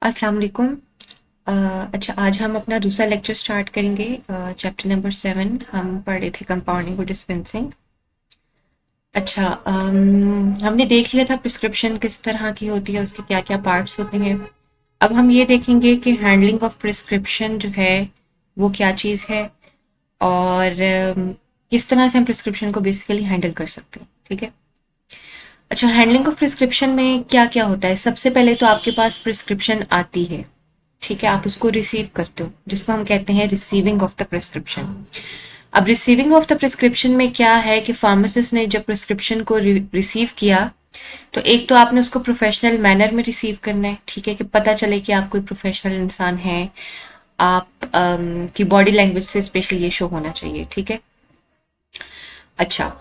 अस्सलाम वालेकुम। अच्छा, आज हम अपना दूसरा लेक्चर स्टार्ट करेंगे। चैप्टर नंबर 7 हम पढ़ रहे थे कंपाउंडिंग और डिस्पेंसिंग। अच्छा, हमने देख लिया था प्रिस्क्रिप्शन किस तरह की होती है, उसके क्या क्या पार्ट्स होते हैं। अब हम ये देखेंगे कि हैंडलिंग ऑफ प्रिस्क्रिप्शन जो है वो क्या चीज़ है, और किस तरह से हम प्रिस्क्रिप्शन को बेसिकली हैंडल कर सकते हैं। ठीक है। अच्छा, हैंडलिंग ऑफ प्रिस्क्रिप्शन में क्या क्या होता है। सबसे पहले तो आपके पास प्रिस्क्रिप्शन आती है, ठीक है, आप उसको रिसीव करते हो, जिसको हम कहते हैं रिसीविंग ऑफ द प्रिस्क्रिप्शन। अब रिसीविंग ऑफ द प्रिस्क्रिप्शन में क्या है कि फार्मासिस्ट ने जब प्रिस्क्रिप्शन को रिसीव किया, तो एक तो आपने उसको प्रोफेशनल मैनर में रिसीव करना है, ठीक है, कि पता चले कि आप कोई प्रोफेशनल इंसान हैं। आप की बॉडी लैंग्वेज से स्पेशली ये शो होना चाहिए। ठीक है। अच्छा,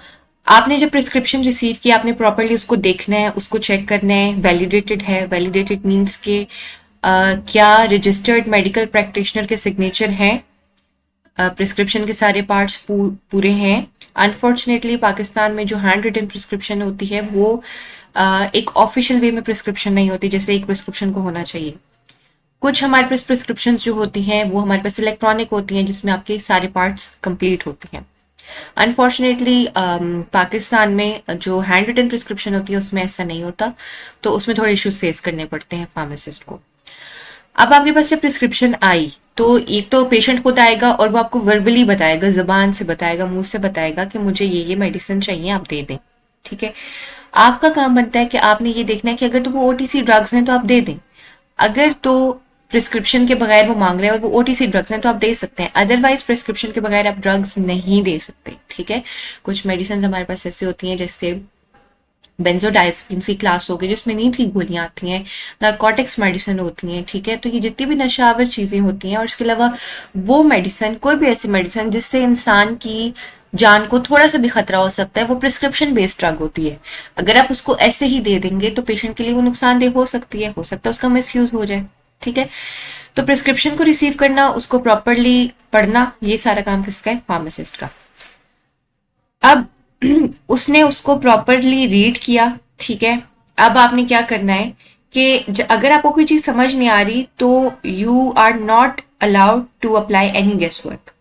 आपने जब प्रिस्क्रिप्शन रिसीव किया, आपने प्रॉपरली उसको देखना है, उसको चेक करना है वैलिडेटेड है। वैलिडेटेड मीन्स के क्या रजिस्टर्ड मेडिकल प्रैक्टिशनर के सिग्नेचर हैं, प्रिस्क्रिप्शन के सारे पार्ट्स पूरे हैं। अनफॉर्चुनेटली पाकिस्तान में जो हैंड रिटन प्रिस्क्रिप्शन होती है वो एक ऑफिशियल वे में प्रिस्क्रिप्शन नहीं होती, जैसे एक प्रिस्क्रिप्शन को होना चाहिए। कुछ हमारे पास प्रिस्क्रिप्शन जो होती हैं वो हमारे पास इलेक्ट्रॉनिक होती हैं, जिसमें आपके सारे पार्ट्स कंप्लीट होते हैं। अनफॉर्चुनेटली पाकिस्तान में जो हैंड रिटन प्रिस्क्रिप्शन होती है उसमें ऐसा नहीं होता, तो उसमें थोड़े इश्यूज फेस करने पड़ते हैं फार्मासिस्ट को। अब आपके पास जब प्रिस्क्रिप्शन आई, तो एक तो पेशेंट खुद आएगा और वो आपको वर्बली बताएगा, जबान से बताएगा, मुंह से बताएगा कि मुझे ये मेडिसिन चाहिए, आप दे दें। ठीक है। आपका काम बनता है कि आपने ये देखना है कि अगर तो वो ओटीसी ड्रग्स हैं तो आप दे दें। अगर तो प्रिस्क्रिप्शन के बगैर वो मांग रहे हैं और वो ओटीसी ड्रग्स हैं तो आप दे सकते हैं, अदरवाइज प्रिस्क्रिप्शन के बगैर आप ड्रग्स नहीं दे सकते। ठीक है। कुछ मेडिसिन हमारे पास ऐसी होती हैं जैसे बेंजोडाइजपिन की क्लास होगी, जिसमें नींद की गोलियां आती हैं, नार्कोटिक्स मेडिसिन होती हैं। ठीक है। तो ये जितनी भी नशावर चीजें होती हैं, और इसके अलावा वो मेडिसिन, कोई भी ऐसी मेडिसिन जिससे इंसान की जान को थोड़ा सा भी खतरा हो सकता है, वो प्रिस्क्रिप्शन बेस्ड ड्रग होती है। अगर आप उसको ऐसे ही दे देंगे तो पेशेंट के लिए वो नुकसानदेह हो सकती है, हो सकता है उसका मिस यूज हो जाए। ठीक है। तो प्रिस्क्रिप्शन को रिसीव करना, उसको प्रॉपरली पढ़ना, ये सारा काम किसका है? फार्मासिस्ट का। अब उसने उसको प्रॉपरली रीड किया। ठीक है। अब आपने क्या करना है कि अगर आपको कोई चीज समझ नहीं आ रही तो you are not allowed to apply any guess work.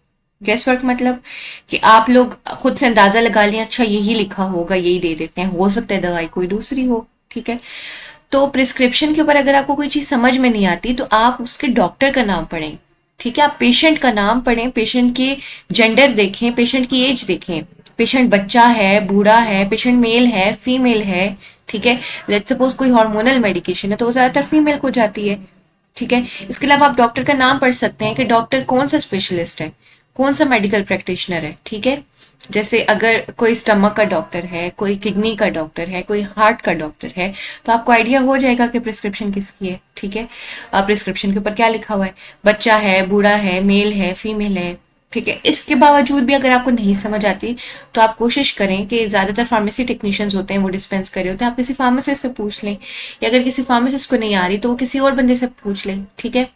Guess work मतलब कि आप लोग खुद से अंदाजा लगा लें, अच्छा यही लिखा होगा, यही दे देते हैं, हो सकता है दवाई कोई दूसरी हो। ठीक है। तो प्रिस्क्रिप्शन के ऊपर अगर आपको कोई चीज समझ में नहीं आती तो आप उसके डॉक्टर का नाम पढ़ें। ठीक है। आप पेशेंट का नाम पढ़ें, पेशेंट की जेंडर देखें, पेशेंट की एज देखें, पेशेंट बच्चा है, बूढ़ा है, पेशेंट मेल है, फीमेल है। ठीक है। लेट सपोज कोई हार्मोनल मेडिकेशन है तो वो ज्यादातर फीमेल को जाती है। ठीक है। इसके अलावा आप डॉक्टर का नाम पढ़ सकते हैं कि डॉक्टर कौन सा स्पेशलिस्ट है, कौन सा मेडिकल प्रैक्टिशनर है। ठीक है। जैसे अगर कोई स्टमक का डॉक्टर है, कोई किडनी का डॉक्टर है, कोई हार्ट का डॉक्टर है, तो आपको आइडिया हो जाएगा कि प्रिस्क्रिप्शन किसकी है। ठीक है। प्रिस्क्रिप्शन के ऊपर क्या लिखा हुआ है, बच्चा है, बूढ़ा है, मेल है, फीमेल है। ठीक है। इसके बावजूद भी अगर आपको नहीं समझ आती तो आप कोशिश करें कि ज्यादातर फार्मेसी टेक्नीशियंस होते हैं वो डिस्पेंस कर रहे होते हैं, आप किसी फार्मासिस्ट से पूछ लें, या अगर किसी फार्मासिस्ट को नहीं आ रही तो वो किसी और बंदे से पूछ लें। ठीक है।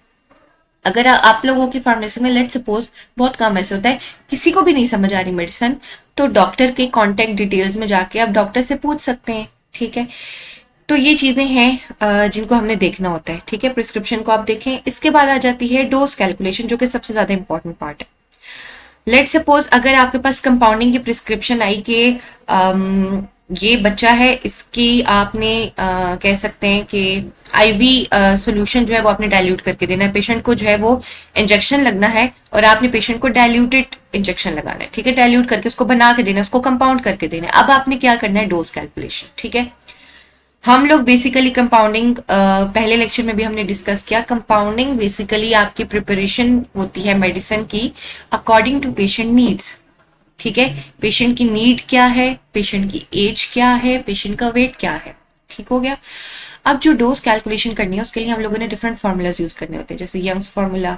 अगर आप लोगों की फार्मेसी में लेट सपोज बहुत कम ऐसे होता है, किसी को भी नहीं समझ आ रही मेडिसिन, तो डॉक्टर के कांटेक्ट डिटेल्स में जाके आप डॉक्टर से पूछ सकते हैं। ठीक है। तो ये चीजें हैं जिनको हमने देखना होता है। ठीक है। प्रिस्क्रिप्शन को आप देखें। इसके बाद आ जाती है डोज कैलकुलेशन, जो कि सबसे ज्यादा इंपॉर्टेंट पार्ट है। लेट सपोज अगर आपके पास कंपाउंडिंग की प्रिस्क्रिप्शन आई कि ये बच्चा है, इसकी आपने कह सकते हैं कि आईवी सॉल्यूशन जो है वो आपने डाइल्यूट करके देना है, पेशेंट को जो है वो इंजेक्शन लगना है और आपने पेशेंट को डाइल्यूटेड इंजेक्शन लगाना है। ठीक है। डाइल्यूट करके उसको बना के देना है, उसको कंपाउंड करके देना है। अब आपने क्या करना है? Dose calculation. ठीक है। हम लोग बेसिकली कंपाउंडिंग पहले लेक्चर में भी हमने डिस्कस किया। कंपाउंडिंग बेसिकली आपकी प्रिपरेशन होती है मेडिसिन की अकॉर्डिंग टू पेशेंट नीड्स। ठीक है। पेशेंट की नीड क्या है, पेशेंट की एज क्या है, पेशेंट का वेट क्या है। ठीक हो गया। अब जो डोज कैलकुलेशन करनी है उसके लिए हम लोगों ने डिफरेंट फॉर्मूलाज यूज करने होते हैं, जैसे यंग्स फॉर्मूला,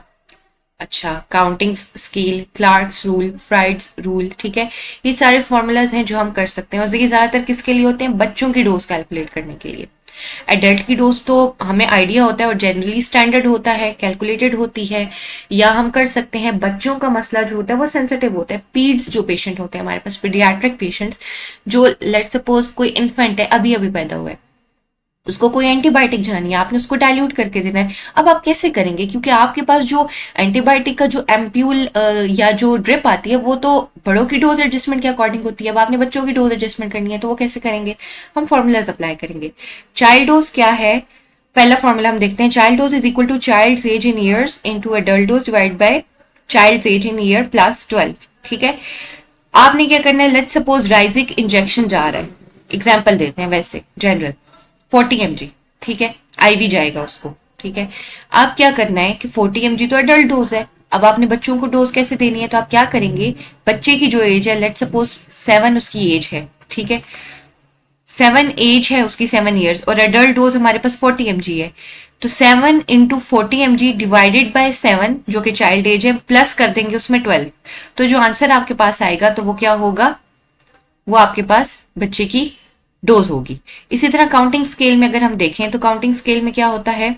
अच्छा counting scale, Clark's rule, Fried's rule. ठीक है। ये सारे फॉर्मूलाज हैं जो हम कर सकते हैं, और ये ज्यादातर किसके लिए होते हैं? बच्चों की डोज कैलकुलेट करने के लिए। एडल्ट की डोज तो हमें आइडिया होता है और जनरली स्टैंडर्ड होता है, कैलकुलेटेड होती है, या हम कर सकते हैं। बच्चों का मसला जो होता है वो सेंसिटिव होता है। पीड्स जो पेशेंट होते हैं हमारे पास, पीडियाट्रिक पेशेंट्स, जो लेट सपोज कोई इन्फेंट है, अभी अभी पैदा हुआ है, उसको कोई एंटीबायोटिक जानी है, आपने उसको डाइल्यूट करके देना है। अब आप कैसे करेंगे, क्योंकि आपके पास जो एंटीबायोटिक का जो एम्प्यूल या जो ड्रिप आती है वो तो बड़ों की डोज एडजस्टमेंट के अकॉर्डिंग होती है। अब आपने बच्चों की डोज एडजस्टमेंट करनी है तो वो कैसे करेंगे, हम फॉर्मूलाज अप्लाई करेंगे। चाइल्ड डोज क्या है, पहला फॉर्मूला हम देखते हैं, child dose is equal to child age in years into adult dose divide by child age in year plus 12। ठीक है, आपने क्या करना है, लेट्स सपोज राइजिक इंजेक्शन जा रहा है, एग्जाम्पल देते हैं वैसे जनरल 40 mg, ठीक है, आईवी जाएगा उसको। ठीक है, आप क्या करना है कि 40 mg तो एडल्ट डोज है, अब आपने बच्चों को डोज कैसे देनी है, तो आप क्या करेंगे, बच्चे की जो एज है, लेट सपोज 7 उसकी एज है, ठीक है, 7 एज है उसकी, 7 years, और एडल्ट डोज हमारे पास 40 mg है, तो 7 इंटू 40 mg डिवाइडेड बाय 7 जो कि चाइल्ड एज है, प्लस कर देंगे उसमें 12, तो जो आंसर आपके पास आएगा तो वो क्या होगा, वो आपके पास बच्चे की डोज होगी। इसी तरह काउंटिंग स्केल में अगर हम देखें तो काउंटिंग स्केल में क्या होता है,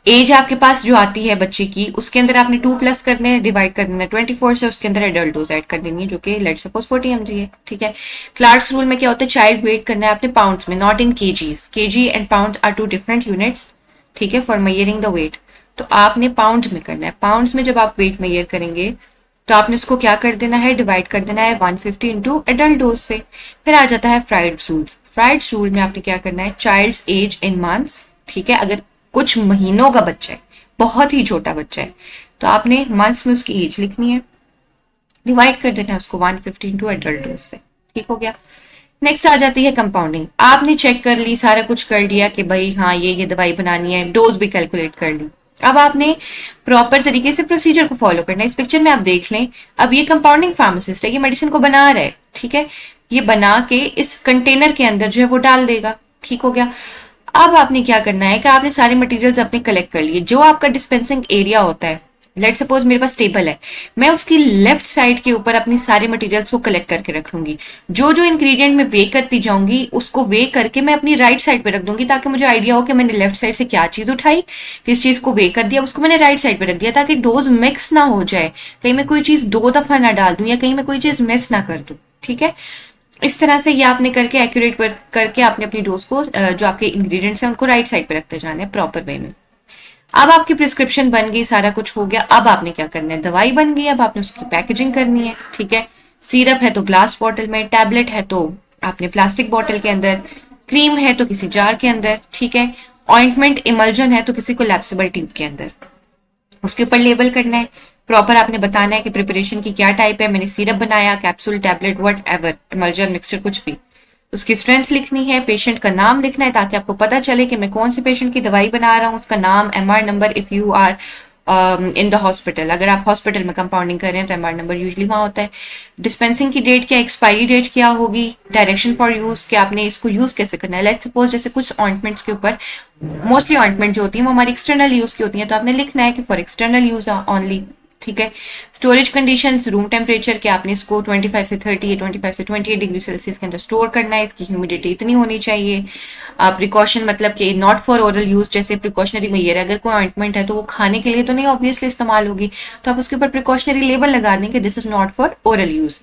एज आपके पास जो आती है बच्चे की, उसके अंदर आपने 2 प्लस करने हैं, डिवाइड कर देना 24 से, उसके अंदर एडल्ट डोज ऐड कर देनी है जो कि लेट सपोज 40 mg है। ठीक है, क्लार्क्स रूल में क्या होता है, चाइल्ड वेट करना है आपने पाउंड्स में, not in KGs, KG and pounds are 2 different units, ठीक है, फॉर मेजरिंग द वेट, तो आपने पाउंड्स में करना है। पाउंड्स में जब आप वेट मेजर करेंगे तो आपने उसको क्या कर देना है, डिवाइड कर देना है 150 इंटू एडल्ट डोज से। फिर आ जाता है फ्राइड्स रूल्स, फ्राइड्स रूल में आपने क्या करना है, चाइल्ड्स एज इन मंथ्स, ठीक है, अगर कुछ महीनों का बच्चा है, बहुत ही छोटा बच्चा है, तो आपने मंथ्स में उसकी एज लिखनी है, डिवाइड कर देना है उसको 150 इंटू एडल्ट डोज से। ठीक हो गया। नेक्स्ट आ जाती है कंपाउंडिंग, आपने चेक कर ली, सारा कुछ कर लिया कि भाई हाँ ये दवाई बनानी है, डोज भी कैलकुलेट कर ली, अब आपने प्रॉपर तरीके से प्रोसीजर को फॉलो करना है। इस पिक्चर में आप देख लें, अब ये कंपाउंडिंग फार्मासिस्ट है, ये मेडिसिन को बना रहा है, ठीक है, ये बना के इस कंटेनर के अंदर जो है वो डाल देगा। ठीक हो गया। अब आपने क्या करना है कि आपने सारे मटेरियल्स अपने कलेक्ट कर लिए, जो आपका डिस्पेंसिंग एरिया होता है, लेट सपोज मेरे पास टेबल है, मैं उसकी लेफ्ट साइड के ऊपर अपनी सारे मटेरियल्स को कलेक्ट करके रख लूंगी, जो जो इंग्रेडिएंट मैं वे करती जाऊंगी उसको वे करके मैं अपनी राइट साइड पे रख दूंगी, ताकि मुझे आइडिया हो कि मैंने लेफ्ट साइड से क्या चीज उठाई, किस चीज को वे कर दिया, उसको मैंने राइट साइड पे रख दिया, ताकि डोज मिक्स ना हो जाए, कहीं मैं कोई चीज 2 दफा ना डाल दूं या कहीं मैं कोई चीज मिस ना कर दूं। ठीक है, इस तरह से ये आपने करके एक्यूरेट करके आपने अपनी डोज को जो आपके इंग्रेडिएंट्स हैं उनको राइट साइड पे रखते जाना है प्रॉपर वे में। अब आपकी प्रिस्क्रिप्शन बन गई, सारा कुछ हो गया, अब आपने क्या करना है, दवाई बन गई, अब आपने उसकी पैकेजिंग करनी है। ठीक है, सिरप है तो ग्लास बॉटल में, टैबलेट है तो आपने प्लास्टिक बॉटल के अंदर, क्रीम है तो किसी जार के अंदर, ठीक है, ऑइंटमेंट इमल्जन है तो किसी कोलैप्सिबल ट्यूब के अंदर, उसके ऊपर लेबल करना है, प्रॉपर आपने बताना है कि प्रिपरेशन की क्या टाइप है, मैंने सिरप बनाया, capsule, tablet, what ever, emulsion, mixture, कुछ भी, उसकी स्ट्रेंथ लिखनी है, पेशेंट का नाम लिखना है ताकि आपको पता चले कि मैं कौन से पेशेंट की दवाई बना रहा हूँ, उसका नाम, MR number if you are in the hospital, अगर आप हॉस्पिटल में कंपाउंडिंग कर रहे हैं तो एमआर नंबर यूजली वहां होता है, डिस्पेंसिंग की डेट क्या, एक्सपायरी डेट क्या होगी, डायरेक्शन फॉर यूज कि आपने इसको यूज कैसे करना है। लेट सपोज जैसे कुछ ऑइंटमेंट्स के ऊपर, मोस्टली ऑइंटमेंट जो होती है वो हमारी एक्सटर्नल यूज की होती है, तो आपने लिखना है कि फॉर एक्सटर्नल यूज ओनली। ठीक है, स्टोरेज कंडीशंस, रूम टेम्परेचर के आपने इसको 25 से 30, 25 से 28 डिग्री सेल्सियस के अंदर स्टोर करना है, इसकी ह्यूमिडिटी इतनी होनी चाहिए। प्रिकॉशन मतलब कि नॉट फॉर ओरल यूज, जैसे प्रिकॉशनरी मेजर, अगर कोई ऑइंटमेंट है तो वो खाने के लिए तो नहीं ऑब्वियसली इस्तेमाल होगी, तो आप उसके ऊपर प्रिकॉशनरी लेबल लगा दें कि this is not for oral use.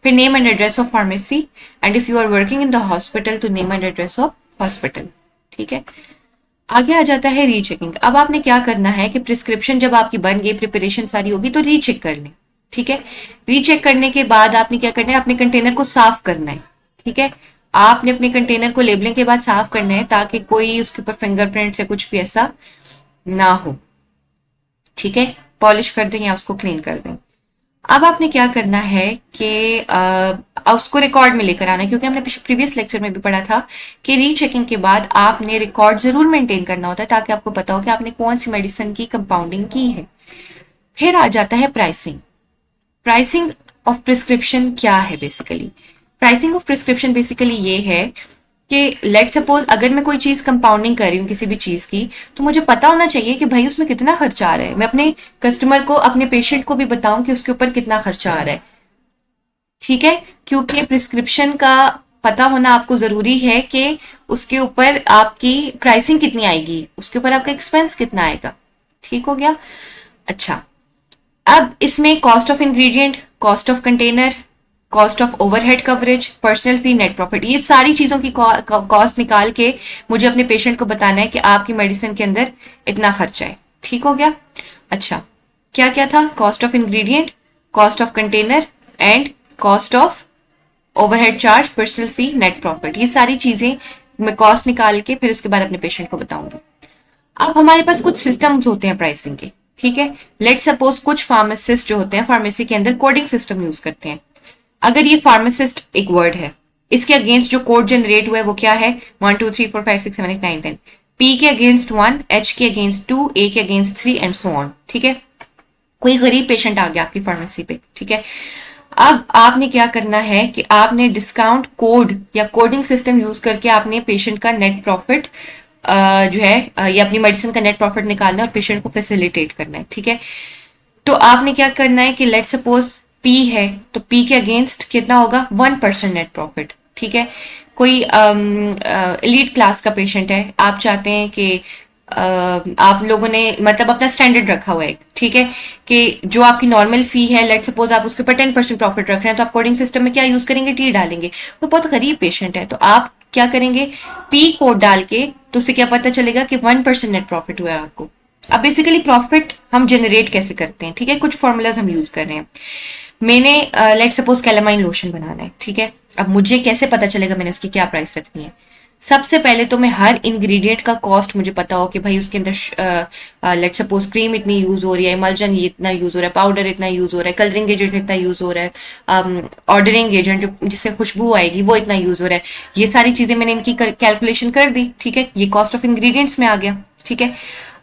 फिर name and address of pharmacy, and if you are working in the hospital तो name and address of hospital. ठीक है, आगे आ जाता है रीचेकिंग। अब आपने क्या करना है कि प्रिस्क्रिप्शन जब आपकी बन गई, प्रिपरेशन सारी होगी तो रीचेक कर लें। ठीक है, रीचेक करने के बाद आपने क्या करना है, अपने कंटेनर को साफ करना है। ठीक है, आपने अपने कंटेनर को लेबलिंग के बाद साफ करना है ताकि कोई उसके ऊपर फिंगरप्रिंट या कुछ भी ऐसा ना हो। ठीक है, पॉलिश कर दें या उसको क्लीन कर दें। अब आपने क्या करना है कि उसको रिकॉर्ड में लेकर आना है, क्योंकि हमने प्रीवियस लेक्चर में भी पढ़ा था कि रीचेकिंग के बाद आपने रिकॉर्ड जरूर मेंटेन करना होता है ताकि आपको पता हो कि आपने कौन सी मेडिसिन की कंपाउंडिंग की है। फिर आ जाता है प्राइसिंग। प्राइसिंग ऑफ प्रिस्क्रिप्शन क्या है basically, pricing of prescription basically ये है कि लेट सपोज अगर मैं कोई चीज कंपाउंडिंग कर रही हूँ किसी भी चीज की, तो मुझे पता होना चाहिए कि भाई उसमें कितना खर्चा आ रहा है, मैं अपने कस्टमर को, अपने पेशेंट को भी बताऊं कि उसके ऊपर कितना खर्चा आ रहा है। ठीक है, क्योंकि प्रिस्क्रिप्शन का पता होना आपको जरूरी है कि उसके ऊपर आपकी प्राइसिंग कितनी आएगी, उसके ऊपर आपका एक्सपेंस कितना आएगा। ठीक हो गया। अच्छा, अब इसमें cost of ingredient, cost of container, cost of overhead coverage, personal fee, net profit, ये सारी चीजों की कॉस्ट निकाल के मुझे अपने पेशेंट को बताना है कि आपकी मेडिसिन के अंदर इतना खर्चा है। ठीक हो गया। अच्छा, क्या क्या था? Cost of ingredient, cost of container and cost of overhead charge, personal fee, net profit, ये सारी चीजें मैं कॉस्ट निकाल के फिर उसके बाद अपने पेशेंट को बताऊंगी। अब हमारे पास कुछ सिस्टम्स होते हैं प्राइसिंग के, ठीक है। लेट सपोज कुछ फार्मासिस्ट जो होते हैं फार्मेसी के अंदर कोडिंग सिस्टम यूज करते हैं। अगर ये फार्मासिस्ट एक वर्ड है, इसके अगेंस्ट जो कोड जनरेट हुआ है वो क्या है? 1 2 3 4 5 6 7 8 9 10। पी के अगेंस्ट 1, एच के अगेंस्ट 2, ए के अगेंस्ट 3 एंड सो ऑन। ठीक है। कोई गरीब पेशेंट आ गया आपकी फार्मेसी पे, ठीक है। अब आपने क्या करना है कि आपने डिस्काउंट कोड या कोडिंग सिस्टम यूज करके आपने पेशेंट का नेट प्रॉफिट जो है या अपनी मेडिसिन का नेट प्रॉफिट निकालना है और पेशेंट को फैसिलिटेट करना है। ठीक है। तो आपने क्या करना है कि लेट सपोज पी है तो पी के अगेंस्ट कितना होगा? 1% नेट प्रॉफिट। ठीक है। कोई एलीट क्लास का पेशेंट है, आप चाहते हैं कि आप लोगों ने मतलब अपना स्टैंडर्ड रखा हुआ है, ठीक है, कि जो आपकी नॉर्मल फी है लेट सपोज आप उसके ऊपर 10% प्रॉफिट रख रहे हैं, तो आप कोडिंग सिस्टम में क्या यूज करेंगे? टी डालेंगे। वो बहुत गरीब पेशेंट है तो आप क्या करेंगे? पी कोड डाल के, तो उससे क्या पता चलेगा कि 1% नेट प्रॉफिट हुआ है आपको। अब बेसिकली प्रॉफिट हम जनरेट कैसे करते हैं? ठीक है, कुछ फॉर्मूलाज हम यूज कर रहे हैं। मैंने लेट सपोज कैलामाइन लोशन बनाना है, ठीक है। अब मुझे कैसे पता चलेगा मैंने उसकी क्या प्राइस रखनी है? सबसे पहले तो मैं हर इंग्रेडिएंट का कॉस्ट मुझे पता हो कि भाई उसके अंदर लेट सपोज क्रीम इतनी यूज हो रही है, इमल्जन ये इतना यूज हो रहा है, पाउडर इतना यूज हो रहा है, कलरिंग एजेंट इतना यूज हो रहा है, ऑर्डरिंग एजेंट जो जिससे खुशबू आएगी वो इतना यूज हो रहा है। ये सारी चीजें मैंने इनकी कैलकुलेशन कर दी, ठीक है। ये कॉस्ट ऑफ इंग्रेडिएंट्स में आ गया, ठीक है।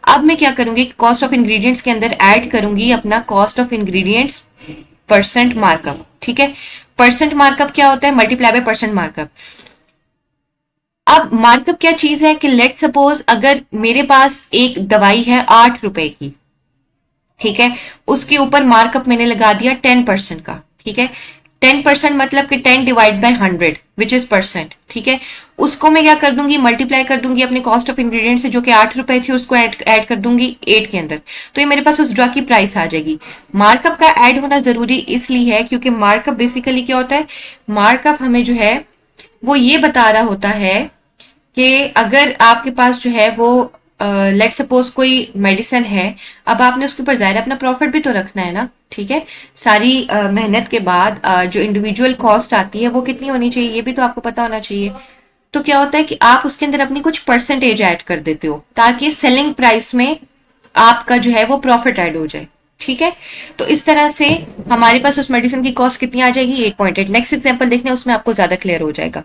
अब मैं क्या करूंगी? कॉस्ट ऑफ इंग्रेडिएंट्स के अंदर ऐड करूंगी अपना cost of ingredients percent markup, ठीक है। परसेंट मार्कअप क्या होता है? Multiply by percent markup. अब मार्कअप क्या चीज है कि लेट सपोज अगर मेरे पास एक दवाई है 8 रुपए की, ठीक है, उसके ऊपर मार्कअप मैंने लगा दिया 10% का, ठीक है। 10% मतलब कि 10 divide by 100 which is percent, ठीक है। उसको मैं क्या कर दूंगी? मल्टीप्लाई कर दूंगी अपने कॉस्ट ऑफ इंग्रेडिएंट से, जो कि 8 रुपए थी, उसको ऐड कर दूंगी 8 के अंदर, तो ये मेरे पास उस ड्रग की प्राइस आ जाएगी। मार्कअप का ऐड होना जरूरी इसलिए है क्योंकि मार्कअप बेसिकली क्या होता है? मार्कअप हमें जो है वो ये बता रहा होता है कि अगर आपके पास जो है वो लेट सपोज कोई मेडिसिन है, अब आपने उसके ऊपर जाहिर अपना प्रॉफिट भी तो रखना है ना, ठीक है। सारी मेहनत के बाद जो इंडिविजुअल कॉस्ट आती है वो कितनी होनी चाहिए ये भी तो आपको पता होना चाहिए। तो क्या होता है कि आप उसके अंदर अपनी कुछ परसेंटेज ऐड कर देते हो ताकि सेलिंग प्राइस में आपका जो है वो प्रॉफिट ऐड हो जाए, ठीक है। तो इस तरह से हमारे पास उस मेडिसिन की कॉस्ट कितनी आ जाएगी? 8.8। नेक्स्ट एग्जाम्पल देखने उसमें आपको ज्यादा क्लियर हो जाएगा।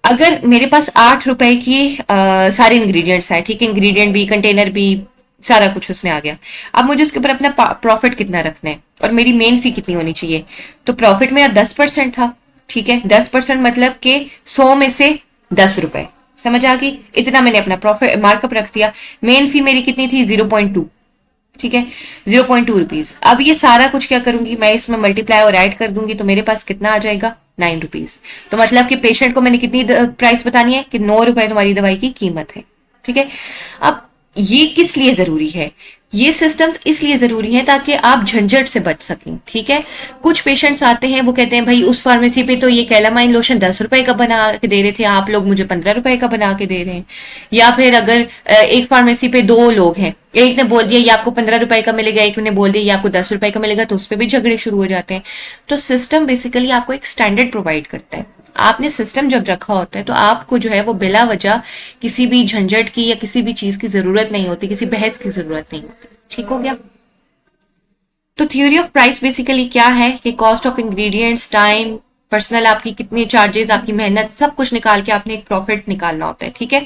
अगर मेरे पास 8 रुपए की सारे इंग्रेडिएंट्स है, ठीक है, इंग्रेडिएंट भी, कंटेनर भी, सारा कुछ उसमें आ गया। अब मुझे उसके ऊपर अपना प्रॉफिट कितना रखना है और मेरी मेन फी कितनी होनी चाहिए? तो प्रॉफिट मेरा 10% था, ठीक है। 10% मतलब के 100 में से 10 रुपए, समझ आ गई? इतना मैंने अपना प्रॉफिट मार्कअप रख दिया। मेन फी मेरी कितनी थी? 0.2, ठीक है, 0.2 रुपीज। अब ये सारा कुछ क्या करूंगी मैं? इसमें मल्टीप्लाई और ऐड कर दूंगी तो मेरे पास कितना आ जाएगा? 9 रुपीज। तो मतलब कि पेशेंट को मैंने कितनी प्राइस बतानी है कि 9 रुपए तुम्हारी दवाई की कीमत है, ठीक है। अब ये किस लिए जरूरी है? ये सिस्टम्स इसलिए जरूरी है ताकि आप झंझट से बच सकें, ठीक है। कुछ पेशेंट्स आते हैं वो कहते हैं भाई उस फार्मेसी पे तो ये कैलामाइन लोशन 10 रुपए का बना के दे रहे थे, आप लोग मुझे 15 रुपए का बना के दे रहे हैं। या फिर अगर एक फार्मेसी पे 2 लोग हैं, एक ने बोल दिया ये आपको 15 रुपए का मिलेगा, एक ने बोल दिया ये आपको 10 रुपए का मिलेगा, तो उस पर भी झगड़े शुरू हो जाते हैं। तो सिस्टम बेसिकली आपको एक स्टैंडर्ड प्रोवाइड करता है। आपने सिस्टम जब रखा होता है तो आपको जो है वो बिला वजह किसी भी झंझट की या किसी भी चीज की जरूरत नहीं होती, किसी बहस की जरूरत नहीं होती। ठीक हो गया। तो थ्योरी ऑफ प्राइस बेसिकली क्या है कि cost of ingredients, time, personal आपकी कितनी चार्जेस, आपकी मेहनत, सब कुछ निकाल के आपने एक प्रॉफिट निकालना होता है, ठीक है।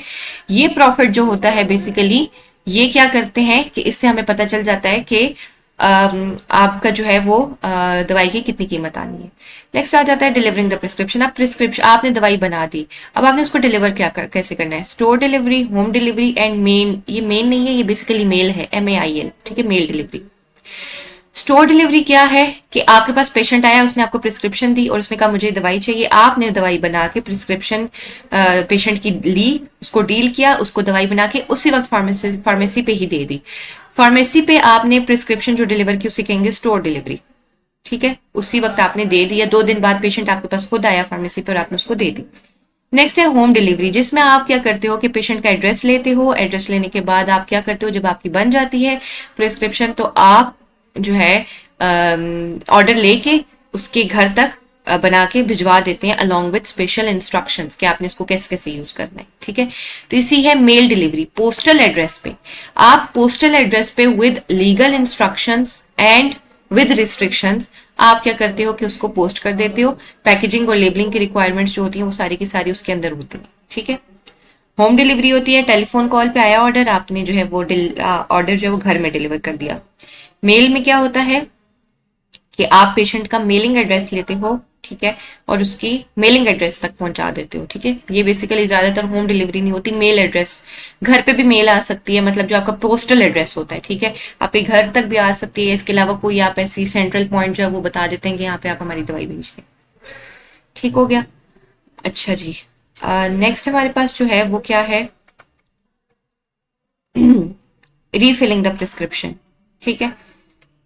ये प्रॉफिट जो होता है बेसिकली ये क्या करते हैं कि इससे हमें पता चल जाता है कि आपका जो है वो दवाई की कितनी कीमत आनी है। नेक्स्ट आ जाता है डिलीवरिंग द प्रिस्क्रिप्शन। आप प्रिस्क्रिप्शन आपने दवाई बना दी, अब आपने उसको डिलीवर कैसे करना है? Store delivery, home delivery and main, ये मेन नहीं है, ये बेसिकली मेल है, MAIL, ठीक है, मेल डिलीवरी। स्टोर डिलीवरी क्या है कि आपके पास पेशेंट आया, उसने आपको प्रिस्क्रिप्शन दी और उसने कहा मुझे दवाई चाहिए, आपने दवाई बना के प्रिस्क्रिप्शन पेशेंट की ली, उसको डील किया, उसको दवाई बना के उसी वक्त फार्मेसी पे ही दे दी। फार्मेसी पे आपने प्रिस्क्रिप्शन जो डिलीवर की उसे कहेंगे स्टोर डिलीवरी, ठीक है, उसी वक्त आपने दे दिया, 2 दिन बाद पेशेंट आपके पास खुद आया फार्मेसी पर, आपने उसको दे दी। नेक्स्ट है होम डिलीवरी, जिसमें आप क्या करते हो कि पेशेंट का एड्रेस लेते हो, एड्रेस लेने के बाद आप क्या करते हो, जब आपकी बन जाती है प्रिस्क्रिप्शन तो आप जो है ऑर्डर लेके उसके घर तक बना के भिजवा देते हैं अलोंग विद स्पेशल इंस्ट्रक्शंस कि आपने इसको कैसे कैसे यूज करना है। ठीक है, तीसरी है मेल डिलीवरी, पोस्टल एड्रेस पे। आप पोस्टल एड्रेस पे with legal instructions and with restrictions आप क्या करते हो कि उसको पोस्ट कर देते हो। पैकेजिंग और लेबलिंग की रिक्वायरमेंट्स जो होती हैं वो सारी की सारी उसके अंदर होती हैं। ठीक है, होम डिलीवरी होती है, टेलीफोन कॉल पे आया ऑर्डर, आपने जो है वो ऑर्डर जो है वो घर में डिलीवर कर दिया। मेल में क्या होता है कि आप पेशेंट का मेलिंग एड्रेस लेते हो, ठीक है, और उसकी मेलिंग एड्रेस तक पहुंचा देते हो। ठीक है, ये बेसिकली ज्यादातर होम डिलीवरी नहीं होती, मेल एड्रेस, घर पे भी मेल आ सकती है, मतलब जो आपका पोस्टल एड्रेस होता है। ठीक है, आपके घर तक भी आ सकती है, इसके अलावा कोई आप ऐसी सेंट्रल पॉइंट जो है वो बता देते हैं कि यहाँ पे आप हमारी दवाई भेज दें। ठीक हो गया। अच्छा जी, नेक्स्ट हमारे पास जो है वो क्या है, रीफिलिंग द प्रिस्क्रिप्शन। ठीक है,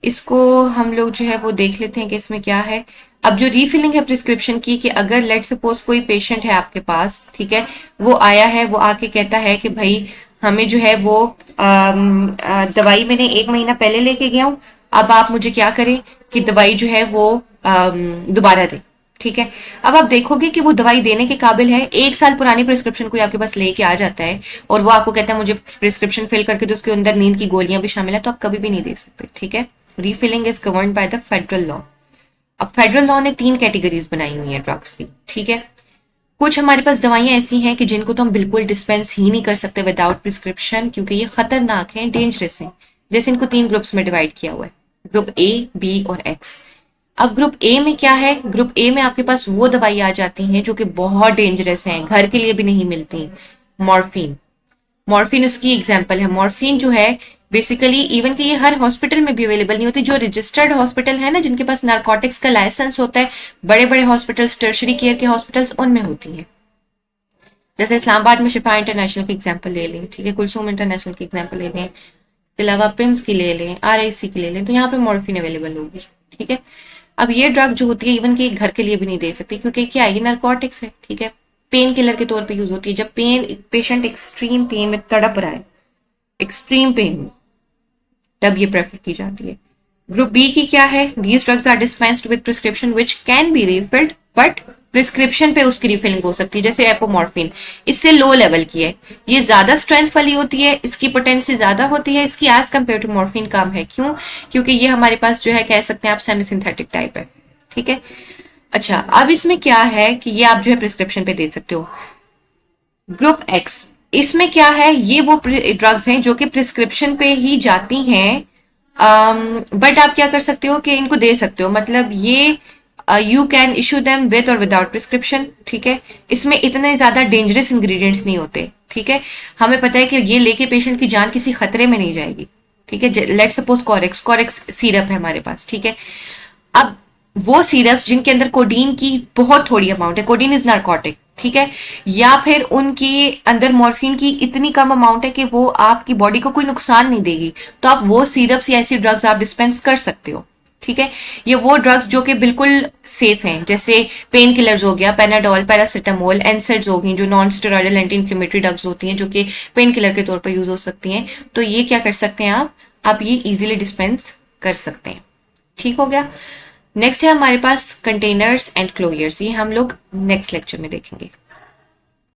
इसको हम लोग जो है वो देख लेते हैं कि इसमें क्या है। अब जो रीफिलिंग है प्रिस्क्रिप्शन की, कि अगर लेट सपोज कोई पेशेंट है आपके पास, ठीक है, वो आया है, वो आके कहता है कि भाई हमें जो है वो दवाई मैंने 1 महीना पहले लेके गया हूं, अब आप मुझे क्या करें कि दवाई जो है वो दोबारा दें। ठीक है, अब आप देखोगे कि वो दवाई देने के काबिल है। 1 साल पुरानी प्रिस्क्रिप्शन कोई आपके पास लेके आ जाता है और वो आपको कहता है मुझे प्रिस्क्रिप्शन फिल करके तो उसके अंदर नींद की गोलियां भी शामिल है, तो आप कभी भी नहीं दे सकते। ठीक है, refilling is governed by the federal law. अब फेडरल लॉ ने 3 कैटेगरीज बनाई हुई है ड्रग्स की। ठीक है, कुछ हमारे पास दवाइयां ऐसी हैं कि जिनको तो हम बिल्कुल डिस्पेंस ही नहीं कर सकते विदाउट प्रिस्क्रिप्शन, क्योंकि ये खतरनाक हैं, डेंजरस हैं। जैसे इनको 3 ग्रुप्स में डिवाइड किया हुआ है, ग्रुप ए, बी और एक्स। अब ग्रुप ए में क्या है, ग्रुप ए में आपके पास वो दवाई आ जाती हैं जो कि बहुत डेंजरस हैं, घर के लिए भी नहीं मिलती। मॉर्फिन, मॉर्फिन उसकी एग्जाम्पल है। मॉर्फिन जो है बेसिकली इवन कि ये हर हॉस्पिटल में भी अवेलेबल नहीं होती। जो रजिस्टर्ड हॉस्पिटल है ना, जिनके पास नारकोटिक्स का लाइसेंस होता है, बड़े बड़े हॉस्पिटल्स, टर्शरी केयर के हॉस्पिटल्स, उनमें होती है। जैसे इस्लामाबाद में शिफा इंटरनेशनल की एग्जाम्पल ले लें, ठीक है, कुलसूम इंटरनेशनल की एग्जाम्पल ले लें, इसके अलावा पिम्स की ले लें, RIC की ले लें, तो यहाँ पे मॉर्फिन अवेलेबल होगी। ठीक है, अब ये ड्रग जो होती है इवन कि घर के लिए भी नहीं दे सकती, क्योंकि क्या है, ये नारकोटिक्स है। ठीक है, पेन किलर के तौर पे यूज होती है। जब पेशेंट एक्सट्रीम पेन में तड़प रहा है, एक्सट्रीम पेन में, तब ये प्रेफर की जाती है। ग्रुप बी की क्या है, these drugs are dispensed with prescription which can be refilled, but prescription पे उसकी रिफिलिंग हो सकती है। जैसे एपोमॉर्फिन, इससे लो लेवल की है, ये ज्यादा स्ट्रेंथ वाली होती है, इसकी पोटेंसी ज्यादा होती है, इसकी एज कम्पेयर टू मॉर्फिन कम है। क्यों? क्योंकि ये हमारे पास जो है कह सकते हैं आप सेमी सिंथेटिक टाइप है। ठीक है, अच्छा, अब इसमें क्या है कि ये आप जो है प्रिस्क्रिप्शन पे दे सकते हो। ग्रुप एक्स, इसमें क्या है, ये वो ड्रग्स हैं जो कि प्रिस्क्रिप्शन पे ही जाती हैं, बट आप क्या कर सकते हो कि इनको दे सकते हो, मतलब ये you can issue them with और विदाउट प्रिस्क्रिप्शन। ठीक है, इसमें इतने ज्यादा डेंजरस इंग्रेडिएंट्स नहीं होते। ठीक है, हमें पता है कि ये लेके पेशेंट की जान किसी खतरे में नहीं जाएगी। ठीक है, let suppose Corex, Corex syrup है हमारे पास। ठीक है, अब वो सिरप्स जिनके अंदर कोडीन की बहुत थोड़ी अमाउंट है, कोडीन इज नारकोटिक, ठीक है, या फिर उनके अंदर मॉर्फिन की इतनी कम अमाउंट है कि वो आपकी बॉडी को कोई नुकसान नहीं देगी, तो आप वो सिरप्स या ऐसी ड्रग्स आप डिस्पेंस कर सकते हो। ठीक है, ये वो ड्रग्स जो कि बिल्कुल सेफ हैं, जैसे पेन किलर्स हो गया, पेनाडोल, पैरासिटामोल, एनसेड्स हो गई, जो non steroidal anti inflammatory drugs होती हैं जो कि पेन किलर के तौर पर यूज हो सकती हैं। तो ये क्या कर सकते हैं आप ये इजीली डिस्पेंस कर सकते हैं। ठीक हो गया। नेक्स्ट है हमारे पास कंटेनर्स एंड क्लोजर्स, ये हम लोग नेक्स्ट लेक्चर में देखेंगे।